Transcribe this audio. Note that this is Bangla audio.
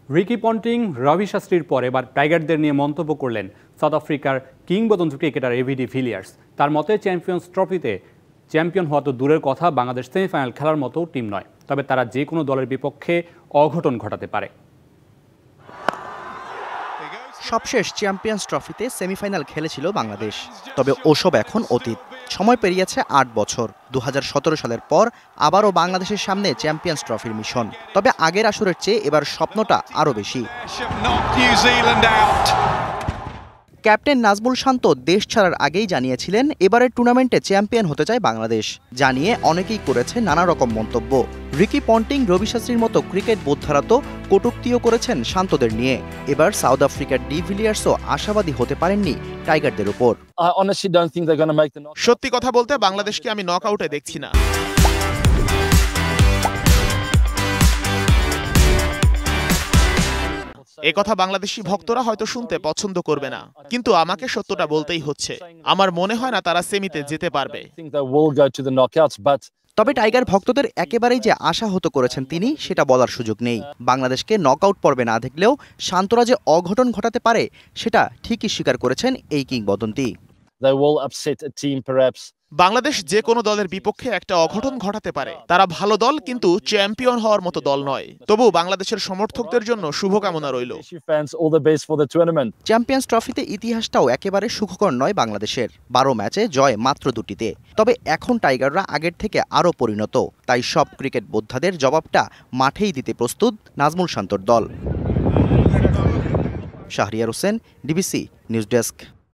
রিকি পন্টিং, রবি শাস্ত্রীর পর এবার টাইগারদের নিয়ে মন্তব্য করলেন সাউথ আফ্রিকার কিংবদন্তি ক্রিকেটার এভিডি ভিলিয়ার্স। তার মতে চ্যাম্পিয়ন্স ট্রফিতে চ্যাম্পিয়ন হওয়া তো দূরের কথা, বাংলাদেশ সেমিফাইনাল খেলার মতো টিম নয়, তবে তারা যে কোনো দলের বিপক্ষে অঘটন ঘটাতে পারে। সবশেষ চ্যাম্পিয়ন্স ট্রফিতে সেমিফাইনাল খেলেছিল বাংলাদেশ, তবে ওসব এখন অতীত। সময় পেরিয়েছে ৮ বছর। ২০১৭ সালের পর আবারও বাংলাদেশের সামনে চ্যাম্পিয়ন্স ট্রফির মিশন, তবে আগের আসরের চেয়ে এবার স্বপ্নটা আরও বেশি। ক্যাপ্টেন নাজমুল শান্ত দেশ ছাড়ার আগেই জানিয়েছিলেন এবারের টুর্নামেন্টে চ্যাম্পিয়ন হতে চায় বাংলাদেশ, জানিয়ে অনেকেই করেছে নানা রকম মন্তব্য। রিকি পন্টিং, রবি শাস্ত্রীর মতো ক্রিকেট বোদ্ধারা তো কটূক্তিও করেছেন শান্তদের নিয়ে। এবার সাউথ আফ্রিকার ডি ভিলিয়ার্সও আশাবাদী হতে পারেননি টাইগারদের উপর। সত্যি কথা বলতে বাংলাদেশকে আমি নক আউটে দেখছি না। একথা বাংলাদেশি ভক্তরা হয়তো শুনতে পছন্দ করবে না, কিন্তু আমাকে সত্যটা বলতেই হচ্ছে। আমার মনে হয় না তারা সেমিতে যেতে পারবে। তবে টাইগার ভক্তদের একেবারেই যে আশাহত করেছেন তিনি, সেটা বলার সুযোগ নেই। বাংলাদেশকে নকআউট পর্বে না দেখলেও শান্তরা যে অঘটন ঘটাতে পারে সেটা ঠিকই স্বীকার করেছেন এই কিংবদন্তি। বাংলাদেশ যে কোনো দলের বিপক্ষে একটা অঘটন ঘটাতে পারে। তারা ভালো দল, কিন্তু চ্যাম্পিয়ন হওয়ার মতো দল নয়। তবু বাংলাদেশের সমর্থকদের জন্য শুভকামনা রইল। চ্যাম্পিয়ন্স ট্রফিতে ইতিহাসটাও একেবারে সুখকর নয় বাংলাদেশের। ১২ ম্যাচে জয় মাত্র ২টিতে। তবে এখন টাইগাররা আগের থেকে আরও পরিণত, তাই সব ক্রিকেট বোদ্ধাদের জবাবটা মাঠেই দিতে প্রস্তুত নাজমুল শান্তর দল। Shahriar Hossain, DBC news desk.